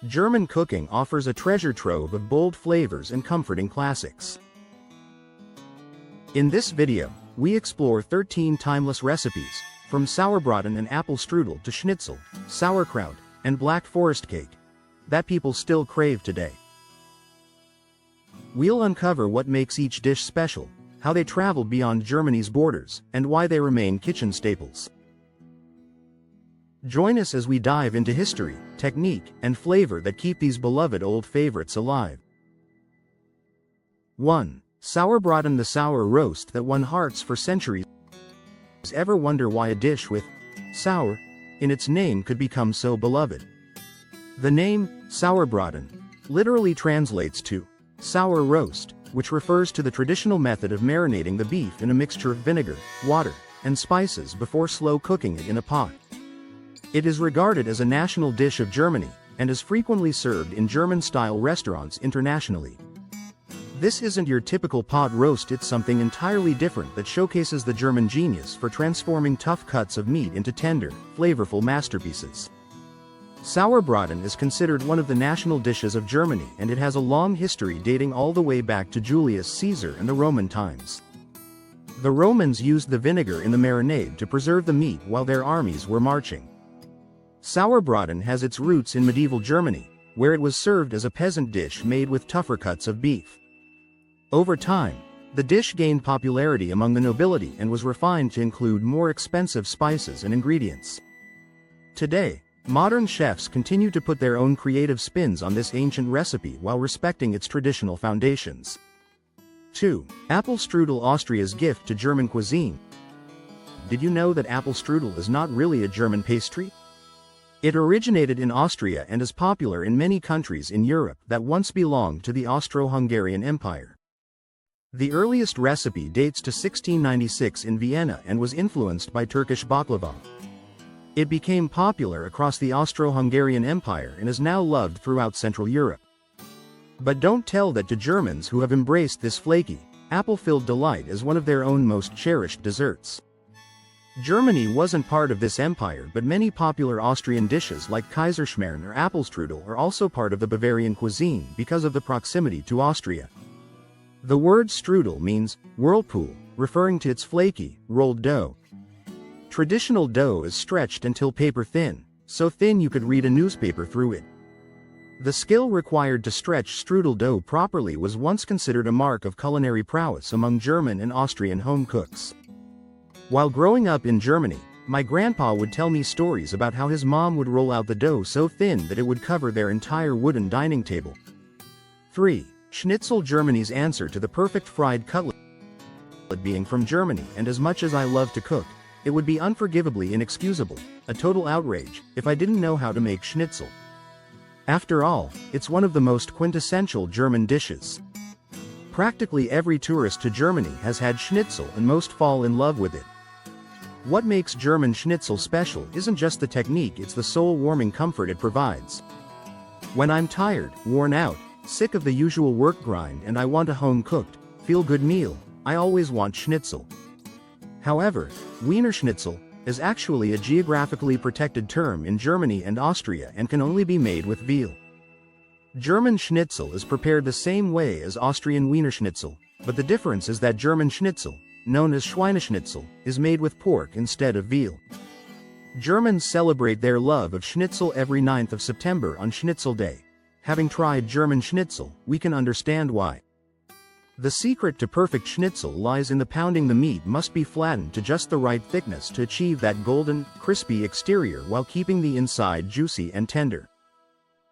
German cooking offers a treasure trove of bold flavors and comforting classics. In this video, we explore 13 timeless recipes, from Sauerbraten and Apple Strudel to Schnitzel, sauerkraut, and Black Forest cake, that people still crave today. We'll uncover what makes each dish special, how they traveled beyond Germany's borders, and why they remain kitchen staples. Join us as we dive into history, technique, and flavor that keep these beloved old favorites alive. 1. Sauerbraten, the sour roast that won hearts for centuries. Ever wonder why a dish with sour in its name could become so beloved? The name, Sauerbraten, literally translates to sour roast, which refers to the traditional method of marinating the beef in a mixture of vinegar, water, and spices before slow cooking it in a pot. It is regarded as a national dish of Germany, and is frequently served in German-style restaurants internationally. This isn't your typical pot roast, it's something entirely different that showcases the German genius for transforming tough cuts of meat into tender, flavorful masterpieces. Sauerbraten is considered one of the national dishes of Germany, and it has a long history dating all the way back to Julius Caesar and the Roman times. The Romans used the vinegar in the marinade to preserve the meat while their armies were marching. Sauerbraten has its roots in medieval Germany, where it was served as a peasant dish made with tougher cuts of beef. Over time, the dish gained popularity among the nobility and was refined to include more expensive spices and ingredients. Today, modern chefs continue to put their own creative spins on this ancient recipe while respecting its traditional foundations. 2. Apple Strudel, Austria's gift to German cuisine. Did you know that apple strudel is not really a German pastry? It originated in Austria and is popular in many countries in Europe that once belonged to the Austro-Hungarian Empire. The earliest recipe dates to 1696 in Vienna and was influenced by Turkish baklava. It became popular across the Austro-Hungarian Empire and is now loved throughout Central Europe. But don't tell that to Germans, who have embraced this flaky, apple-filled delight as one of their own most cherished desserts. Germany wasn't part of this empire, but many popular Austrian dishes like Kaiserschmarrn or Apfelstrudel are also part of the Bavarian cuisine because of the proximity to Austria. The word strudel means whirlpool, referring to its flaky, rolled dough. Traditional dough is stretched until paper thin, so thin you could read a newspaper through it. The skill required to stretch strudel dough properly was once considered a mark of culinary prowess among German and Austrian home cooks. While growing up in Germany, my grandpa would tell me stories about how his mom would roll out the dough so thin that it would cover their entire wooden dining table. 3. Schnitzel, Germany's answer to the perfect fried cutlet. Being from Germany, and as much as I love to cook, it would be unforgivably inexcusable, a total outrage, if I didn't know how to make schnitzel. After all, it's one of the most quintessential German dishes. Practically every tourist to Germany has had schnitzel and most fall in love with it. What makes German schnitzel special isn't just the technique, it's the soul-warming comfort it provides. When I'm tired, worn out, sick of the usual work grind and I want a home-cooked, feel-good meal, I always want schnitzel. However, Wiener Schnitzel is actually a geographically protected term in Germany and Austria and can only be made with veal. German schnitzel is prepared the same way as Austrian Wiener Schnitzel, but the difference is that German schnitzel, known as Schweineschnitzel, is made with pork instead of veal. Germans celebrate their love of schnitzel every 9th of September on Schnitzel Day. Having tried German schnitzel, we can understand why. The secret to perfect schnitzel lies in the pounding. The meat must be flattened to just the right thickness to achieve that golden, crispy exterior while keeping the inside juicy and tender.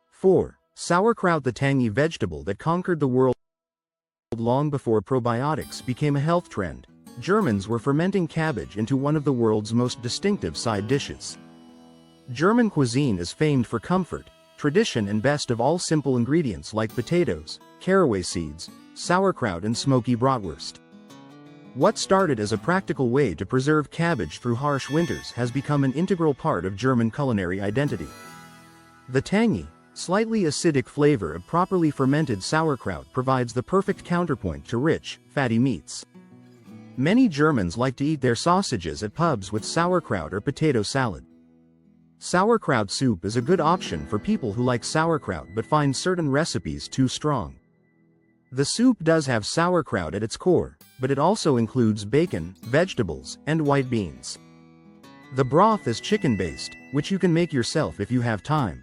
4. Sauerkraut, the tangy vegetable that conquered the world long before probiotics became a health trend. Germans were fermenting cabbage into one of the world's most distinctive side dishes. German cuisine is famed for comfort, tradition, and best of all simple ingredients like potatoes, caraway seeds, sauerkraut, and smoky bratwurst. What started as a practical way to preserve cabbage through harsh winters has become an integral part of German culinary identity. The tangy, slightly acidic flavor of properly fermented sauerkraut provides the perfect counterpoint to rich, fatty meats. Many Germans like to eat their sausages at pubs with sauerkraut or potato salad. Sauerkraut soup is a good option for people who like sauerkraut but find certain recipes too strong. The soup does have sauerkraut at its core, but it also includes bacon, vegetables, and white beans. The broth is chicken-based, which you can make yourself if you have time.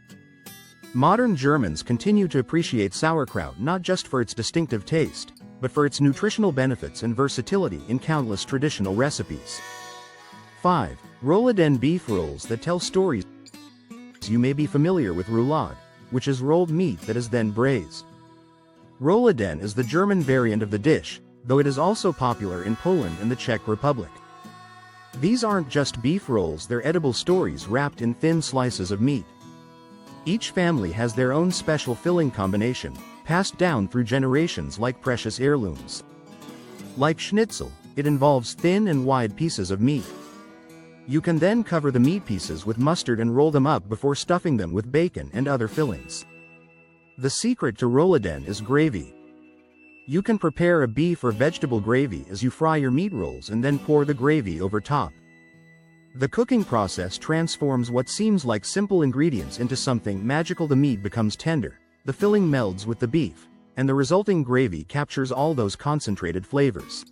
Modern Germans continue to appreciate sauerkraut not just for its distinctive taste, but for its nutritional benefits and versatility in countless traditional recipes. 5. Rouladen beef rolls that tell stories. You may be familiar with roulade, which is rolled meat that is then braised. Rouladen is the German variant of the dish, though it is also popular in Poland and the Czech Republic. These aren't just beef rolls, they're edible stories wrapped in thin slices of meat. Each family has their own special filling combination, passed down through generations like precious heirlooms. Like schnitzel, it involves thin and wide pieces of meat. You can then cover the meat pieces with mustard and roll them up before stuffing them with bacon and other fillings. The secret to rouladen is gravy. You can prepare a beef or vegetable gravy as you fry your meat rolls and then pour the gravy over top. The cooking process transforms what seems like simple ingredients into something magical. The meat becomes tender, the filling melds with the beef, and the resulting gravy captures all those concentrated flavors.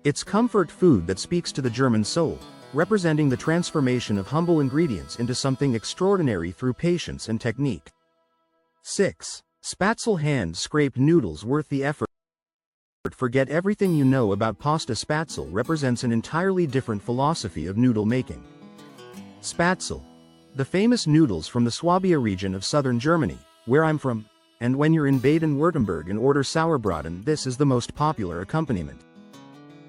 It's comfort food that speaks to the German soul, representing the transformation of humble ingredients into something extraordinary through patience and technique. 6. Spätzle hand-scraped noodles worth the effort. Forget everything you know about pasta. Spätzle represents an entirely different philosophy of noodle making. Spätzle, the famous noodles from the Swabia region of southern Germany, where I'm from, and when you're in Baden-Württemberg and order Sauerbraten, this is the most popular accompaniment.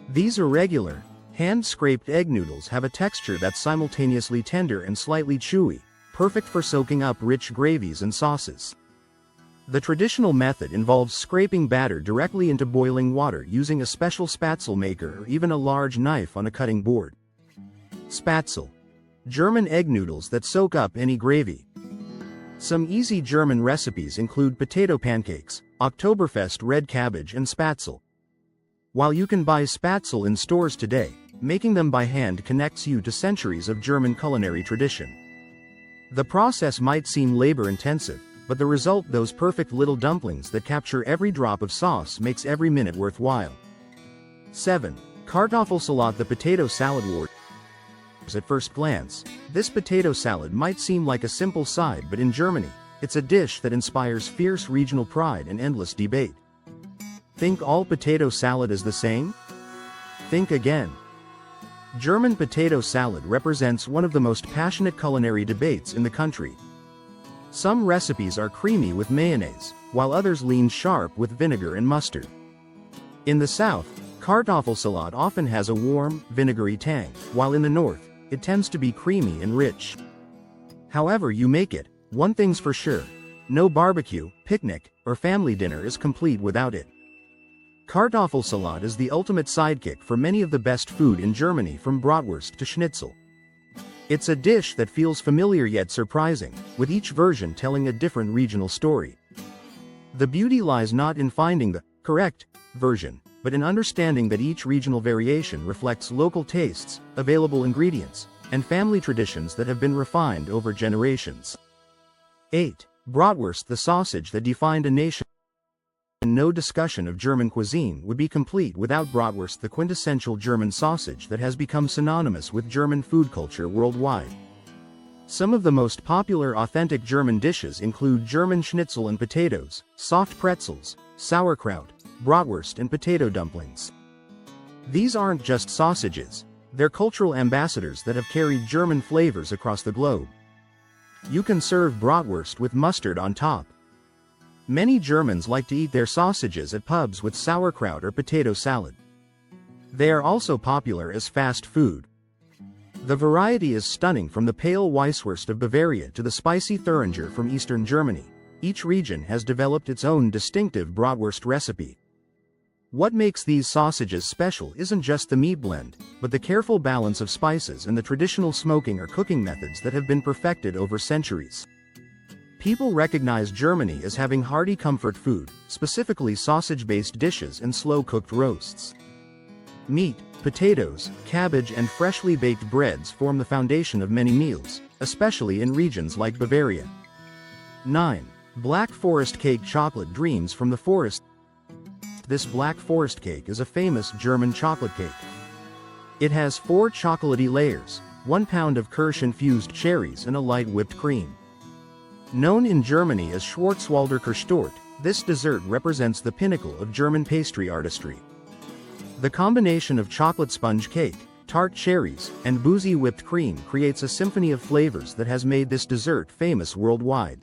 These irregular, hand-scraped egg noodles have a texture that's simultaneously tender and slightly chewy, perfect for soaking up rich gravies and sauces. The traditional method involves scraping batter directly into boiling water using a special Spätzle maker or even a large knife on a cutting board. Spätzle, German egg noodles that soak up any gravy. Some easy German recipes include potato pancakes, Oktoberfest red cabbage, and Spätzle. While you can buy Spätzle in stores today, making them by hand connects you to centuries of German culinary tradition. The process might seem labor-intensive, but the result, those perfect little dumplings that capture every drop of sauce, makes every minute worthwhile. 7. Kartoffelsalat, the potato salad wars. At first glance, this potato salad might seem like a simple side, but in Germany, it's a dish that inspires fierce regional pride and endless debate. Think all potato salad is the same? Think again. German potato salad represents one of the most passionate culinary debates in the country. Some recipes are creamy with mayonnaise, while others lean sharp with vinegar and mustard. In the South, Kartoffelsalat often has a warm, vinegary tang, while in the North, it tends to be creamy and rich. However you make it, one thing's for sure: no barbecue, picnic, or family dinner is complete without it. Kartoffelsalat is the ultimate sidekick for many of the best food in Germany, from bratwurst to schnitzel. It's a dish that feels familiar yet surprising, with each version telling a different regional story. The beauty lies not in finding the correct version, but in understanding that each regional variation reflects local tastes, available ingredients, and family traditions that have been refined over generations. 8. Bratwurst, the sausage that defined a nation. No discussion of German cuisine would be complete without bratwurst, the quintessential German sausage that has become synonymous with German food culture worldwide. Some of the most popular authentic German dishes include German schnitzel and potatoes, soft pretzels, sauerkraut, bratwurst, and potato dumplings. These aren't just sausages, they're cultural ambassadors that have carried German flavors across the globe. You can serve bratwurst with mustard on top. Many Germans like to eat their sausages at pubs with sauerkraut or potato salad. They are also popular as fast food. The variety is stunning, from the pale Weisswurst of Bavaria to the spicy Thuringer from eastern Germany. Each region has developed its own distinctive bratwurst recipe. What makes these sausages special isn't just the meat blend, but the careful balance of spices and the traditional smoking or cooking methods that have been perfected over centuries. People recognize Germany as having hearty comfort food, specifically sausage-based dishes and slow-cooked roasts. Meat, potatoes, cabbage, and freshly baked breads form the foundation of many meals, especially in regions like Bavaria. 9. Black Forest cake. Chocolate dreams from the forest. This Black Forest cake is a famous German chocolate cake. It has 4 chocolatey layers, 1 pound of Kirsch-infused cherries and a light whipped cream. Known in Germany as Schwarzwälder Kirschtorte, this dessert represents the pinnacle of German pastry artistry. The combination of chocolate sponge cake, tart cherries, and boozy whipped cream creates a symphony of flavors that has made this dessert famous worldwide.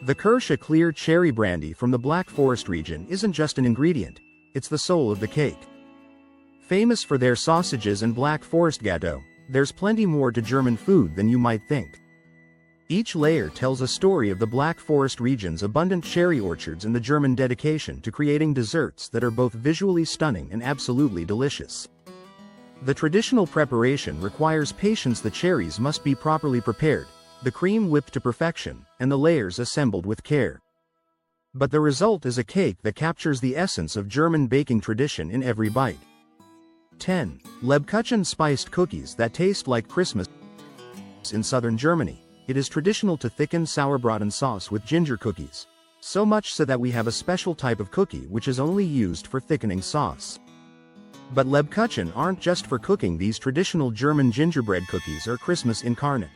The Kirsch, a clear cherry brandy from the Black Forest region, isn't just an ingredient, it's the soul of the cake. Famous for their sausages and Black Forest gâteau, there's plenty more to German food than you might think. Each layer tells a story of the Black Forest region's abundant cherry orchards and the German dedication to creating desserts that are both visually stunning and absolutely delicious. The traditional preparation requires patience. The cherries must be properly prepared, the cream whipped to perfection, and the layers assembled with care. But the result is a cake that captures the essence of German baking tradition in every bite. 10. Lebkuchen spiced cookies that taste like Christmas. In southern Germany, it is traditional to thicken Sauerbraten sauce with ginger cookies, so much so that we have a special type of cookie which is only used for thickening sauce. But Lebkuchen aren't just for cooking. These traditional German gingerbread cookies are Christmas incarnate.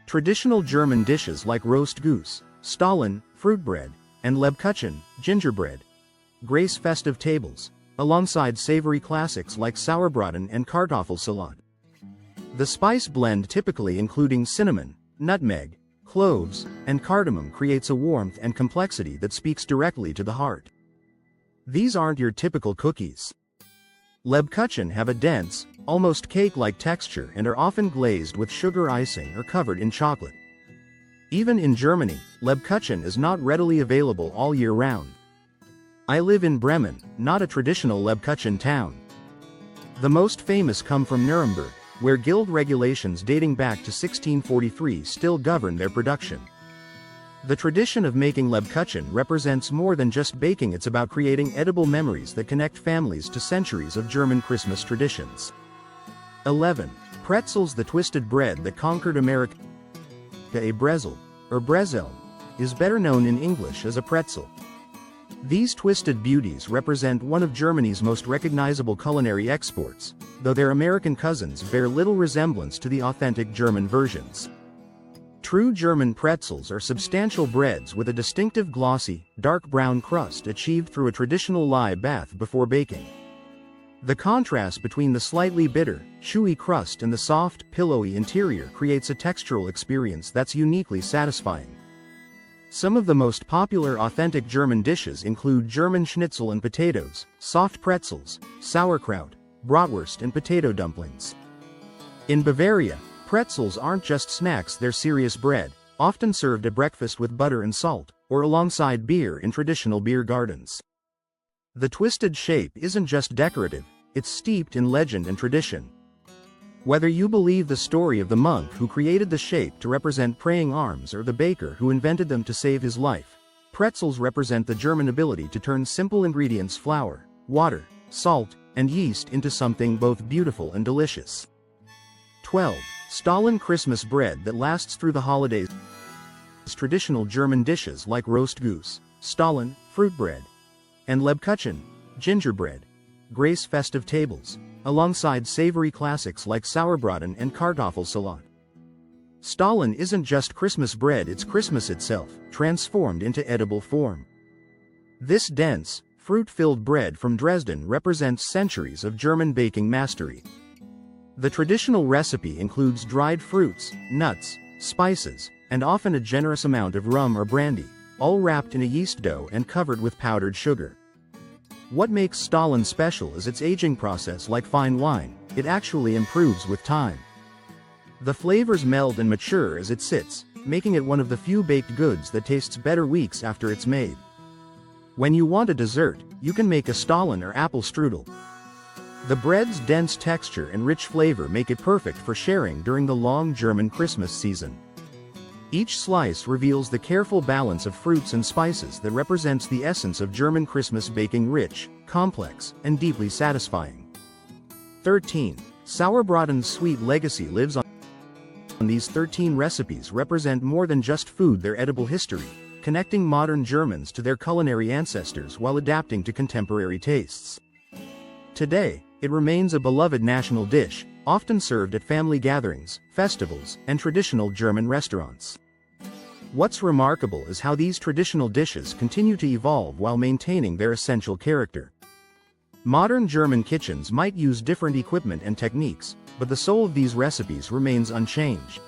Traditional German dishes like roast goose, Stollen, fruit bread, and Lebkuchen, gingerbread, grace festive tables, alongside savory classics like Sauerbraten and Kartoffelsalat. The spice blend, typically including cinnamon, nutmeg, cloves, and cardamom, creates a warmth and complexity that speaks directly to the heart. These aren't your typical cookies. Lebkuchen have a dense, almost cake-like texture and are often glazed with sugar icing or covered in chocolate. Even in Germany, Lebkuchen is not readily available all year round. I live in Bremen, not a traditional Lebkuchen town. The most famous come from Nuremberg, where guild regulations dating back to 1643 still govern their production. The tradition of making Lebkuchen represents more than just baking. It's about creating edible memories that connect families to centuries of German Christmas traditions. 11. Pretzels. The twisted bread that conquered America. A brezel, or brezel, is better known in English as a pretzel. These twisted beauties represent one of Germany's most recognizable culinary exports, though their American cousins bear little resemblance to the authentic German versions. True German pretzels are substantial breads with a distinctive glossy, dark brown crust achieved through a traditional lye bath before baking. The contrast between the slightly bitter, chewy crust and the soft, pillowy interior creates a textural experience that's uniquely satisfying. Some of the most popular authentic German dishes include German schnitzel and potatoes, soft pretzels, sauerkraut, bratwurst, and potato dumplings. In Bavaria, pretzels aren't just snacks, they're serious bread, often served at breakfast with butter and salt, or alongside beer in traditional beer gardens. The twisted shape isn't just decorative, it's steeped in legend and tradition. Whether you believe the story of the monk who created the shape to represent praying arms or the baker who invented them to save his life, pretzels represent the German ability to turn simple ingredients, flour, water, salt, and yeast, into something both beautiful and delicious. 12. Stollen Christmas bread that lasts through the holidays. Traditional German dishes like roast goose, Stollen, fruit bread, and Lebkuchen, gingerbread, grace festive tables, alongside savory classics like Sauerbraten and Kartoffelsalat. Stollen isn't just Christmas bread, it's Christmas itself, transformed into edible form. This dense, fruit-filled bread from Dresden represents centuries of German baking mastery. The traditional recipe includes dried fruits, nuts, spices, and often a generous amount of rum or brandy, all wrapped in a yeast dough and covered with powdered sugar. What makes Stollen special is its aging process. Like fine wine, it actually improves with time. The flavors meld and mature as it sits, making it one of the few baked goods that tastes better weeks after it's made. When you want a dessert, you can make a Stollen or Apple Strudel. The bread's dense texture and rich flavor make it perfect for sharing during the long German Christmas season. Each slice reveals the careful balance of fruits and spices that represents the essence of German Christmas baking: rich, complex, and deeply satisfying. 13. Sauerbraten's sweet legacy lives on. These 13 recipes represent more than just food, their edible history, connecting modern Germans to their culinary ancestors while adapting to contemporary tastes. Today, it remains a beloved national dish, often served at family gatherings, festivals, and traditional German restaurants. What's remarkable is how these traditional dishes continue to evolve while maintaining their essential character. Modern German kitchens might use different equipment and techniques, but the soul of these recipes remains unchanged.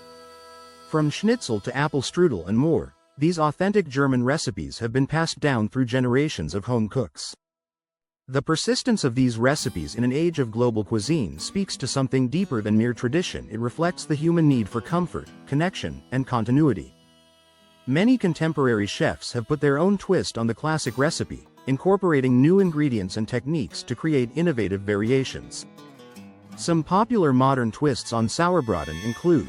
From schnitzel to apple strudel and more, these authentic German recipes have been passed down through generations of home cooks. The persistence of these recipes in an age of global cuisine speaks to something deeper than mere tradition. It reflects the human need for comfort, connection, and continuity. Many contemporary chefs have put their own twist on the classic recipe, incorporating new ingredients and techniques to create innovative variations. Some popular modern twists on Sauerbraten include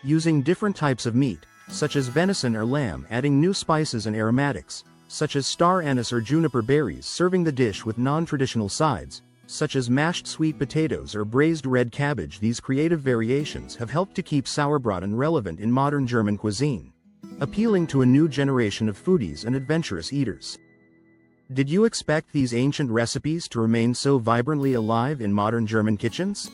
using different types of meat, such as venison or lamb, adding new spices and aromatics, such as star anise or juniper berries, serving the dish with non-traditional sides, such as mashed sweet potatoes or braised red cabbage. These creative variations have helped to keep Sauerbraten relevant in modern German cuisine, appealing to a new generation of foodies and adventurous eaters. Did you expect these ancient recipes to remain so vibrantly alive in modern German kitchens?